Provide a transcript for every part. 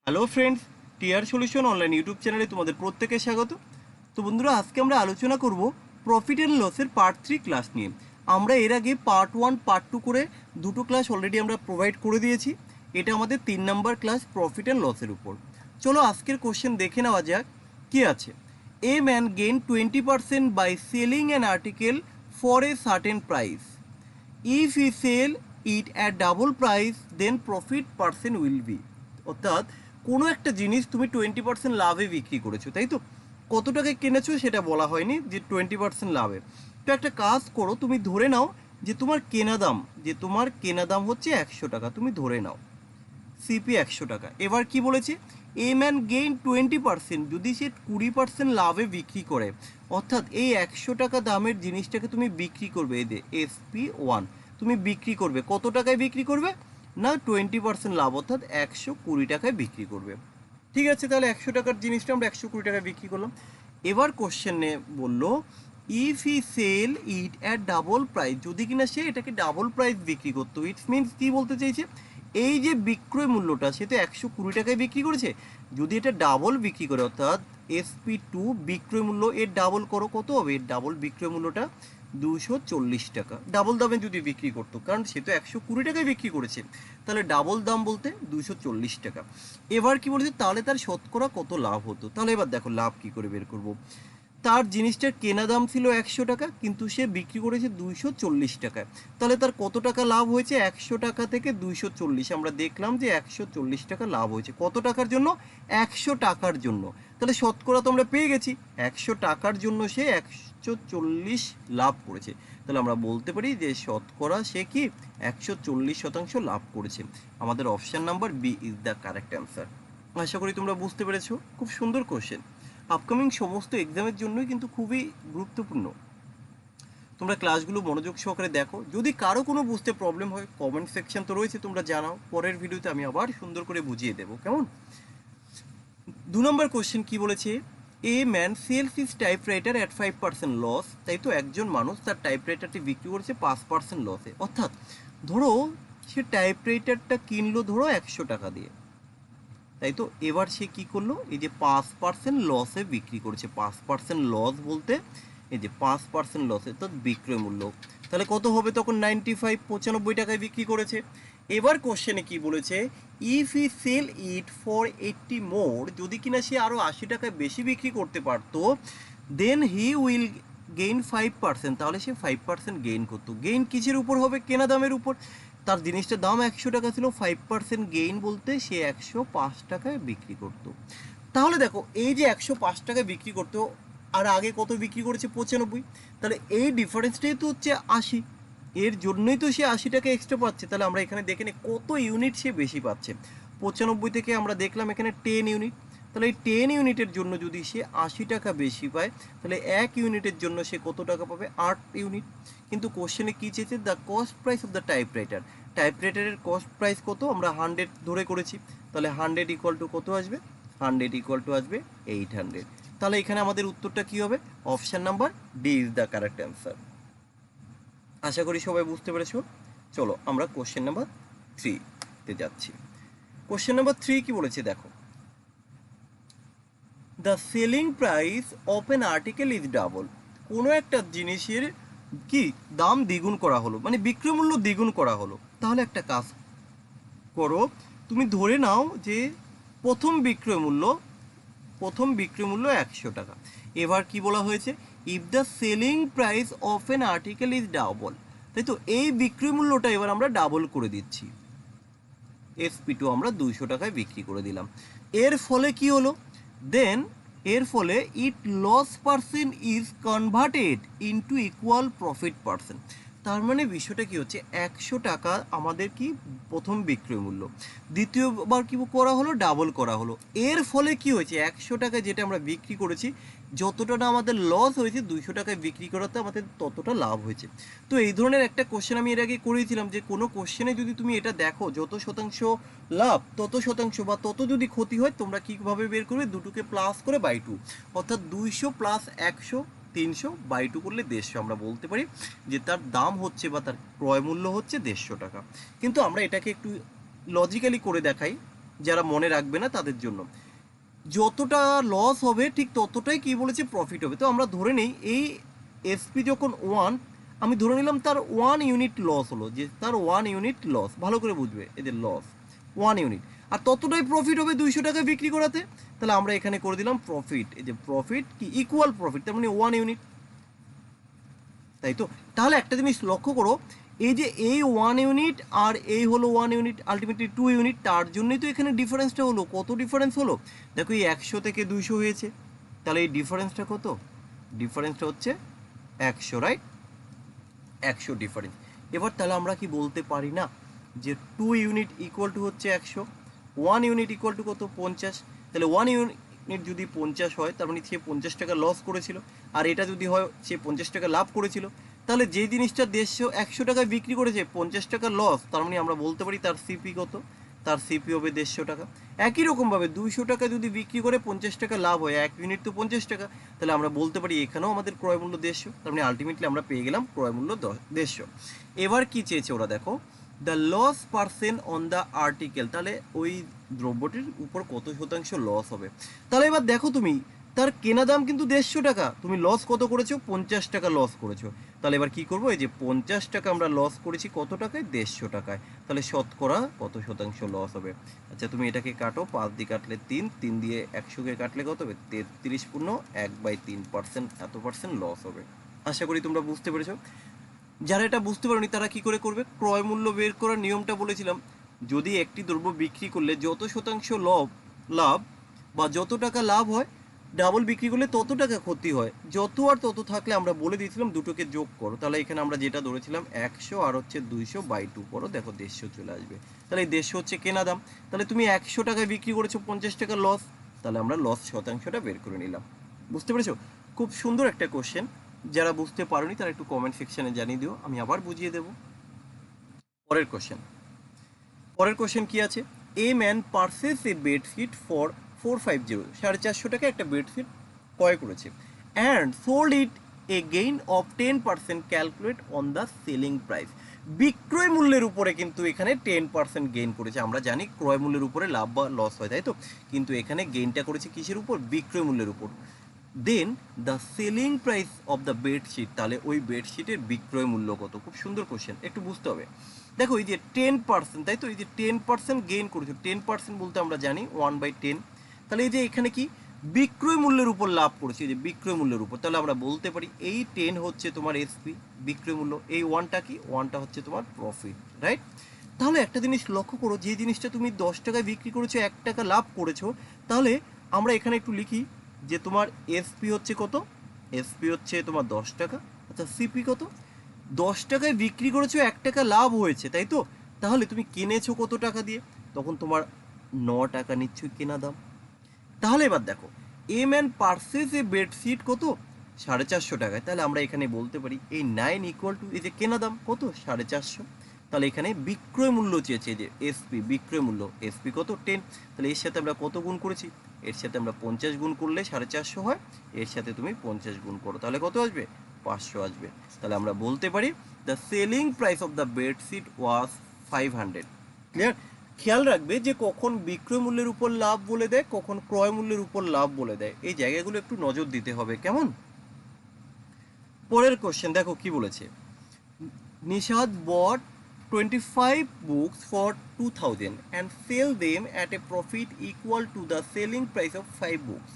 Hello friends, TR solution online YouTube চ্যানেলে তোমাদের প্রত্যেকে স্বাগত। তো বন্ধুরা, আজকে আমরা আলোচনা করব প্রফিট অ্যান্ড লসের পার্ট 3 ক্লাস নিয়ে। আমরা এর আগে পার্ট 1 পার্ট 2 করে দুটো ক্লাস অলরেডি আমরা প্রোভাইড করে দিয়েছি। এটা আমাদের 3 নাম্বার ক্লাস প্রফিট অ্যান্ড লসের উপর। চলো আজকের কোশ্চেন দেখে নেওয়া যাক কি আছে। A man gain 20% by selling an article for a certain price. If he sell it at double price then profit percent will be. অর্থাৎ কোনো একটা জিনিস তুমি 20% লাভে বিক্রি করেছো, তাই তো? কত টাকায় কিনেছো সেটা বলা হয়নি, যে 20% লাভে। তো একটা কাজ করো, তুমি ধরে নাও যে তোমার কেনা দাম হচ্ছে 100 টাকা, তুমি ধরে নাও সিপি 100 টাকা। এবার কি বলেছে, এ ম্যান গেইন 20%, যদি সে 20% লাভে বিক্রি করে, অর্থাৎ এই 100 টাকা দামের জিনিসটাকে তুমি বিক্রি করবে, এই যে SP1 তুমি বিক্রি করবে কত টাকায় বিক্রি করবে না 20% লাভ, অর্থাৎ 120 টাকায় বিক্রি করবে। ঠিক আছে, তাহলে 100 টাকার জিনিসটা আমরা 120 টাকায় বিক্রি করলাম। এবার কোশ্চেনে বললো if he sell it at double price, যদি কিনা সে এটাকে ডাবল প্রাইস বিক্রি করতো। ইটস মিনস কি বলতে চাইছে, এই যে বিক্রয় মূল্যটা সে তো 120 টাকায় বিক্রি করেছে, যদি এটা ডাবল বিক্রি করে, অর্থাৎ SP2 বিক্রয় মূল্য এর ডাবল করো, কত হবে এর ডাবল বিক্রয় মূল্যটা 240 টাকা। ডাবল দামে যদি বিক্রি করতো, কারণ সে তো 120 টাকায় বিক্রি করেছে, তাহলে ডাবল দাম বলতে 240 টাকা। এবার কি বলেছে, তাহলে তার শতকরা কত লাভ হতো। তাহলে এবার দেখো লাভ কি করে বের করব। তার জিনিসটার কেনা দাম ছিল 100 টাকা, কিন্তু সে বিক্রি করেছে 240 টাকায়, তাহলে তার কত টাকা লাভ হয়েছে, 100 টাকা থেকে 240, আমরা দেখলাম যে 140 টাকা লাভ হয়েছে। কত টাকার জন্য, 100 টাকার জন্য। তাহলে শতকরা তো আমরা পেয়ে গেছি, 100 টাকার জন্য সে 140 লাভ করেছে। তাহলে আমরা বলতে পারি যে শতকরা সে কি 140% লাভ করেছে। আমাদের option number B is the correct answer. আশা করি তোমরা বুঝতে পেরেছো। খুব সুন্দর কোশ্চেন, আপকামিং সমস্ত এক্সামের জন্যই কিন্তু খুবই গুরুত্বপূর্ণ। তোমরা ক্লাসগুলো মনোযোগ সহকারে দেখো। যদি কারো কোনো বুঝতে প্রবলেম হয়, কমেন্ট সেকশন তো রয়েছে, তোমরা জানাও, পরের ভিডিওতে আমি আবার সুন্দর করে বুঝিয়ে দেবো, কেমন? 2 নম্বর কোশ্চেন কি বলেছে, a man sells his typewriter at 5% loss. তাই তো একজন মানুষ তার টাইপরাইটারটি বিক্রি করেছে 5% লসে। অর্থাৎ ধরো সে টাইপরাইটারটা কিনলো ধরো 100 টাকা দিয়ে, তাই তো। এবার সে কি করলো, এই যে 5% লসে বিক্রি করেছে। 5% লস বলতে এই যে 5% লসে, তো বিক্রয় মূল্য তাহলে কত হবে, তখন 95 টাকায় বিক্রি করেছে। এবার কোশ্চেনে কি বলেছে, if he sell it for 80 more, যদি কিনা সে আরও 80 টাকায় বেশি বিক্রি করতে পারতো, দেন হি উইল গেইন 5%, তাহলে সে 5% গেইন করতো। গেইন কিসের উপর হবে, কেনা দামের উপর। তার জিনিসটার দাম 100 টাকা ছিল, 5% গেইন বলতে সে 105 টাকায় বিক্রি করতো। তাহলে দেখো এই যে 105 টাকায় বিক্রি করতো, আর আগে কত বিক্রি করেছে, 95, তাহলে এই ডিফারেন্সটাই তো হচ্ছে 80, এর জন্যই তো সে 80 টাকা এক্সট্রা পাচ্ছে। তাহলে আমরা এখানে দেখে নিই কত ইউনিট সে বেশি পাচ্ছে। 95 থেকে আমরা দেখলাম এখানে 10 ইউনিট, তাহলে এই 10 ইউনিটের জন্য যদি সে 80 টাকা বেশি পায়, তাহলে 1 ইউনিটের জন্য সে কত টাকা পাবে, 8 ইউনিট। কিন্তু কোশ্চেনে কী চেয়েছে, the cost price of the typewriter. টাইপরাইটারের কস্ট প্রাইস কত, আমরা 100 ধরে করেছি, তাহলে 100 ইকুয়াল টু কত আসবে, 100 ইকুয়াল টু আসবে 800। তাহলে এখানে আমাদের উত্তরটা কী হবে, option number D is the correct answer. আশা করি সবাই বুঝতে পেরেছো। চলো আমরা কোশ্চেন নাম্বার 3-তে যাচ্ছি। কোশ্চেন নাম্বার 3 কি বলেছে দেখো, the selling price of an article is double. কোনো একটা জিনিসের কি দাম দ্বিগুণ করা হলো, মানে বিক্রয় মূল্য দ্বিগুণ করা হলো। তাহলে একটা কাজ করো, তুমি ধরে নাও যে প্রথম বিক্রয় মূল্য 100 টাকা। এবার কি বলা হয়েছে, if the selling price of an article is double, তাই তো এই বিক্রয় মূল্যটা এবার আমরা ডাবল করে দিচ্ছি। SP2 আমরা 200 টাকায় বিক্রি করে দিলাম। এর ফলে কি হলো, দেন এর ফলে it loss percent is converted into equal profit percent. তার মানে বিষয়টা কি হচ্ছে, 100 টাকা আমাদের কি প্রথম বিক্রয় মূল্য, দ্বিতীয়বার কি করা হলো, ডাবল করা হলো। এর ফলে কি হয়েছে, 100 টাকায় যেটা আমরা বিক্রি করেছি, যতটা না আমাদের লস হয়েছে, 200 টাকায় বিক্রি করাতে আমাদের ততটা লাভ হয়েছে। তো এই ধরনের একটা কোশ্চেন আমি এর আগে করেছিলাম, যে কোনো কোশ্চেনে যদি তুমি এটা দেখো যত শতাংশ লাভ তত শতাংশ বা তত যদি ক্ষতি হয়, তোমরা কীভাবে বের করবে, দুটোকে প্লাস করে বাই 2, অর্থাৎ 200 প্লাস 100 300 বাই 2 করলে 150। আমরা বলতে পারি যে তার দাম হচ্ছে বা তার ক্রয় মূল্য হচ্ছে 150 টাকা। কিন্তু আমরা এটাকে একটু লজিক্যালি করে দেখাই। যারা মনে রাখবে না তাদের জন্য। যতটা লস হবে ঠিক ততটাই কি বলেছে প্রফিট হবে। তো আমরা ধরে নেই এই এসপি যখন 1, আমি ধরে নিলাম তার 1 ইউনিট লস হলো, যে তার 1 ইউনিট লস, ভালো করে বুঝবে এদের লস 1 ইউনিট, আর ততটাই প্রফিট হবে 200 টাকায় বিক্রি করাতে। তাহলে আমরা এখানে করে দিলাম প্রফিট, এই যে প্রফিট কি ইকুয়াল প্রফিট, তার মানে 1 ইউনিট, তাই তো। তাহলে একটা জিনিস লক্ষ্য করো, এই যে এই 1 ইউনিট আর এই হলো 1 ইউনিট, আলটিমেটলি 2 ইউনিট, তার জন্যই তো এখানে ডিফারেন্সটা হলো। কত ডিফারেন্স হলো দেখো, এই 100 থেকে 200 হয়েছে, তাহলে এই ডিফারেন্সটা কত, ডিফারেন্সটা হচ্ছে 100, রাইট, 100 ডিফারেন্স। এবার তাহলে আমরা কি বলতে পারি না যে 2 ইউনিট ইকুয়াল টু হচ্ছে 100, 1 ইউনিট ইকুয়াল টু কত 50, তাহলে 1 ইউনিট যদি 50 হয় তার মানে সে 50 টাকা লস করেছিল, আর এটা যদি হয় সে 50 টাকা লাভ করেছিল। তাহলে যে জিনিসটা 150 টাকায় বিক্রি করেছে 50 টাকা লস, তার মানে আমরা বলতে পারি তার সিপি কত, তার সিপি হবে 150 টাকা। একই রকমভাবে 200 টাকা যদি বিক্রি করে 50 টাকা লাভ হয়, 1 ইউনিট তো 50 টাকা, তাহলে আমরা বলতে পারি এখানেও আমাদের ক্রয় মূল্য 150, তার মানে আলটিমেটলি আমরা পেয়ে গেলাম ক্রয় মূল্য 150। এবার কি চেয়েছে ওরা দেখো, the loss percent on the article, তাহলে ওই দ্রব্যটির উপর কত শতাংশ লস হবে। তাহলে এবার দেখো তুমি, তার কেনা দাম কিন্তু 150 টাকা, তুমি লস কত করেছো 50 টাকা লস করেছো। তাহলে এবার কি করবো, এই যে 50 টাকা আমরা লস করেছি কত টাকায় 150 টাকায়, তাহলে শতকরা কত শতাংশ লস হবে। আচ্ছা তুমি এটাকে কাটো, 5 দিয়ে কাটলে 3, 3 দিয়ে 100কে কাটলে কত হবে 33 পূর্ণ 1/3%, এত পার্সেন্ট লস হবে। আশা করি তোমরা বুঝতে পেরেছো। যারা এটা বুঝতে পারোনি তারা কি করে করবে, ক্রয় মূল্য বের করার নিয়মটা বলেছিলাম, যদি একটি দ্রব্য বিক্রি করলে যত শতাংশ লাভ বা যত টাকা লাভ হয়, ডাবল বিক্রি করলে তত টাকা ক্ষতি হয়, যত আর তত থাকলে আমরা বলে দিয়েছিলাম দুটোকে যোগ করো। তাহলে এখানে আমরা যেটা ধরেছিলাম 100 আর হচ্ছে 200/2 করো, দেখো 150 চলে আসবে। তাহলে এই 150 হচ্ছে কেনা দাম, তাহলে তুমি 100 টাকায় বিক্রি করেছো 50 টাকা লস, তাহলে আমরা লস শতাংশটা বের করে নিলাম। বুঝতে পেরেছো? খুব সুন্দর একটা কোশ্চেন। যারা বুঝতে পারোনি তারা একটু কমেন্ট সেকশনে জানিয়ে দিও, আমি আবার বুঝিয়ে দেব। পরের কোশ্চেন কি আছে, a man purchase A bedsheet for 450, 450 টাকা একটা বেডশিট ক্রয় করেছে, and sold it A gain of 10%, calculate on the selling price. বিক্রয় মূল্যের উপরে কিন্তু এখানে 10% গেইন করেছে। আমরা জানি ক্রয় মূল্যের উপরে লাভ বা লস হয়, তাই তো, কিন্তু এখানে গেইনটা করেছে কিসের উপর, বিক্রয় মূল্যের উপর। Then the selling price of the bedsheet, তাহলে ওই বেডশিটের বিক্রয় মূল্য কত। খুব সুন্দর কোশ্চেন, একটু বুঝতে হবে। দেখো এই যে 10%, তাই তো, এই যে 10% গেইন করেছো, 10% বলতে আমরা জানি 1/10, তাহলে এই যে এখানে কি বিক্রয় মূল্যের উপর লাভ করেছে, এই যে বিক্রয় মূল্যের উপর, তাহলে আমরা বলতে পারি এই 10 হচ্ছে তোমার এসপি বিক্রয় মূল্য, এই 1টা কি, 1টা হচ্ছে তোমার প্রফিট, রাইট। তাহলে একটা জিনিস লক্ষ্য করো, যে জিনিসটা তুমি 10 টাকায় বিক্রি করেছো 1 টাকা লাভ করেছো, তাহলে আমরা এখানে একটু লিখি যে তোমার এসপি হচ্ছে কত, এসপি হচ্ছে তোমার 10 টাকা, আচ্ছা সিপি কত, 10 টাকায় বিক্রি করেছো 1 টাকা লাভ হয়েছে, তাই তো। তাহলে তুমি কিনেছো কত টাকা দিয়ে, তখন তোমার 9 টাকা নিশ্চয়ই কেনা দাম। তাহলে এবার দেখো, a man purchase A bedsheet কত, 450 টাকায়, তাহলে আমরা এখানে বলতে পারি এই 9 ইকুয়াল টু এই যে কেনা দাম কত 450, তাহলে এখানে বিক্রয় মূল্য চেয়েছে, যে এসপি বিক্রয় মূল্য, এসপি কত 10, তাহলে এর সাথে আমরা কত গুণ করেছি, এর সাথে আমরা 50 গুণ করলে 450 হয়, এর সাথে তুমি 50 গুণ করো, তাহলে কত আসবে 500 আসবে। তাহলে আমরা বলতে পারি the selling price of the bedsheet was 500। Clear? খেয়াল রাখবে যে কখন বিক্রয় মূল্যের উপর লাভ বলে দেয়, কখন ক্রয় মূল্যের উপর লাভ বলে দেয়, এই জায়গাগুলো একটু নজর দিতে হবে, কেমন। পরের কোশ্চেন দেখো কি বলেছে, Nishad bought 25 books for 2000 and sell them at a profit equal to the selling price of 5 books।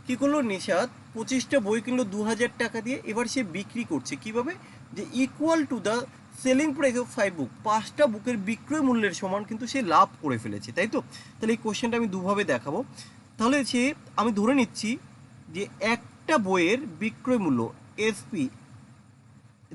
কি করলো নিশাদ, 25টা বই কিনলো 2000 টাকা দিয়ে, এবার সে বিক্রি করছে কিভাবে, যে equal to the selling price of 5 বুক, 5টা বুকের বিক্রয় মূল্যের সমান কিন্তু সে লাভ করে ফেলেছে, তাই তো। তাহলে এই কোশ্চেনটা আমি দুভাবে দেখাবো। তাহলে সে, আমি ধরে নিচ্ছি যে একটা বইয়ের বিক্রয় মূল্য এসপি,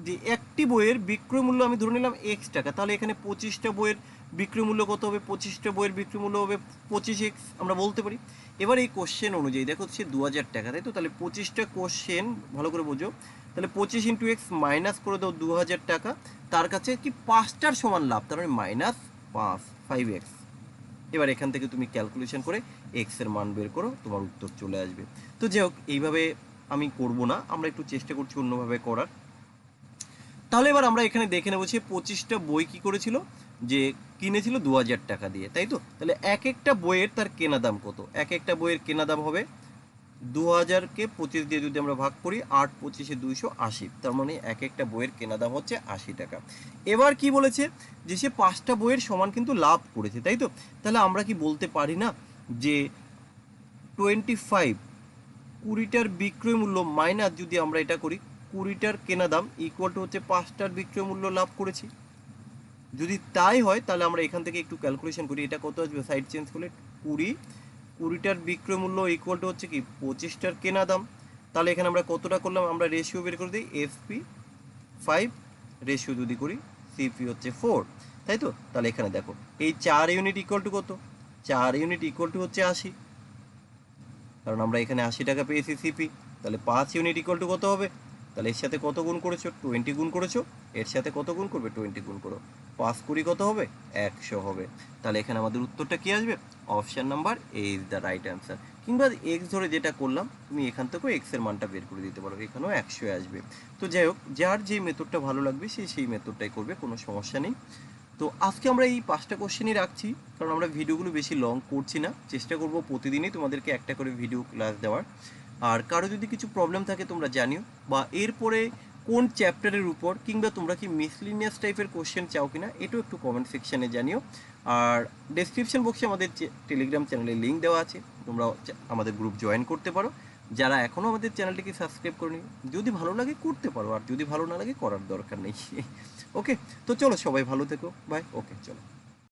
যে একটি বইয়ের বিক্রয় মূল্য আমি ধরে নিলাম এক্স টাকা, তাহলে এখানে 25টা বইয়ের বিক্রয় মূল্য কত হবে, 25টা বইয়ের বিক্রয় মূল্য হবে 25x, আমরা বলতে পারি। এবার এই কোশ্চেন অনুযায়ী দেখো হচ্ছে 2000 টাকা, তাই তো, তাহলে 25টা কোশ্চেন ভালো করে বোঝো, তাহলে 25 ইন্টু এক্স মাইনাস করে দাও 2000 টাকা, তার কাছে কি 5টার সমান লাভ, তার মানে মাইনাস 5x। এবার এখান থেকে তুমি ক্যালকুলেশন করে এক্স এর মান বের করো, তোমার উত্তর চলে আসবে। তো যাই হোক, এইভাবে আমি করব না, আমরা একটু চেষ্টা করছি অন্যভাবে করার। তাহলে এবার আমরা এখানে দেখে নেবো সে 25টা বই কি করেছিল, যে কিনেছিল 2000 টাকা দিয়ে, তাই তো? তাহলে এক একটা বইয়ের তার কেনা দাম কত? এক একটা বইয়ের কেনা দাম হবে 2000কে 25 দিয়ে যদি আমরা ভাগ করি, 8 25-এ 280, তার মানে এক একটা বইয়ের কেনা দাম হচ্ছে 80 টাকা। এবার কি বলেছে, যে সে 5টা বইয়ের সমান কিন্তু লাভ করেছে, তাই তো? তাহলে আমরা কি বলতে পারি না যে 25, 20টার বিক্রয় মূল্য মাইনাস যদি আমরা এটা করি 20টার কেনা দাম ইকুয়াল টু হচ্ছে 5টার বিক্রয় মূল্য লাভ করেছি। যদি তাই হয় তাহলে আমরা এখান থেকে একটু ক্যালকুলেশন করি, এটা কত আসবে সাইড চেঞ্জ করলে 20টার বিক্রয় মূল্য ইকুয়াল টু হচ্ছে কি 25টার কেনা দাম। তাহলে এখানে আমরা কতটা করলাম, আমরা রেশিও বের করে দিই, এফপি 5 রেশিও যদি করি সিপি হচ্ছে 4, তাই তো? তাহলে এখানে দেখো এই 4 ইউনিট ইকুয়াল টু কত, 4 ইউনিট ইকুয়াল টু হচ্ছে 80, কারণ আমরা এখানে 80 টাকা পেয়েছি সিপি। তাহলে 5 ইউনিট ইকুয়াল টু কত হবে, তাহলে এর সাথে কত গুণ করেছো, 20 গুণ করেছো, এর সাথে কত গুণ করবে, 20 গুণ করো, 5 কুড়ি কত হবে, 100 হবে। তাহলে এখানে আমাদের উত্তরটা কি আসবে, option number A is the right answer. কিংবা এক্স ধরে যেটা করলাম, তুমি এখান থেকেও এক্সের মানটা বের করে দিতে পারো, এখানেও 100 আসবে। তো যাই হোক, যার যে মেথডটা ভালো লাগবে সেই মেথডটাই করবে, কোনো সমস্যা নেই। তো আজকে আমরা এই 5টা কোশ্চেনই রাখছি, কারণ আমরা ভিডিওগুলো বেশি লং করছি না, চেষ্টা করব প্রতিদিনই তোমাদেরকে একটা করে ভিডিও ক্লাস দেওয়ার। আর কারো যদি কিছু প্রবলেম থাকে তোমরা জানিও, বা এরপরে কোন চ্যাপ্টারের উপর, কিংবা তোমরা কি মিসলিনিয়াস টাইপের কোশ্চেন চাও কিনা এটাও একটু কমেন্ট সেকশানে জানিও। আর ডেসক্রিপশন বক্সে আমাদের টেলিগ্রাম চ্যানেলের লিঙ্ক দেওয়া আছে, তোমরা আমাদের গ্রুপ জয়েন করতে পারো। যারা এখনও আমাদের চ্যানেলটিকে সাবস্ক্রাইব করনি, যদি ভালো লাগে করতে পারো, আর যদি ভালো না লাগে করার দরকার নেই। ওকে, তো চলো সবাই ভালো থেকো, বাই। ওকে, চলো।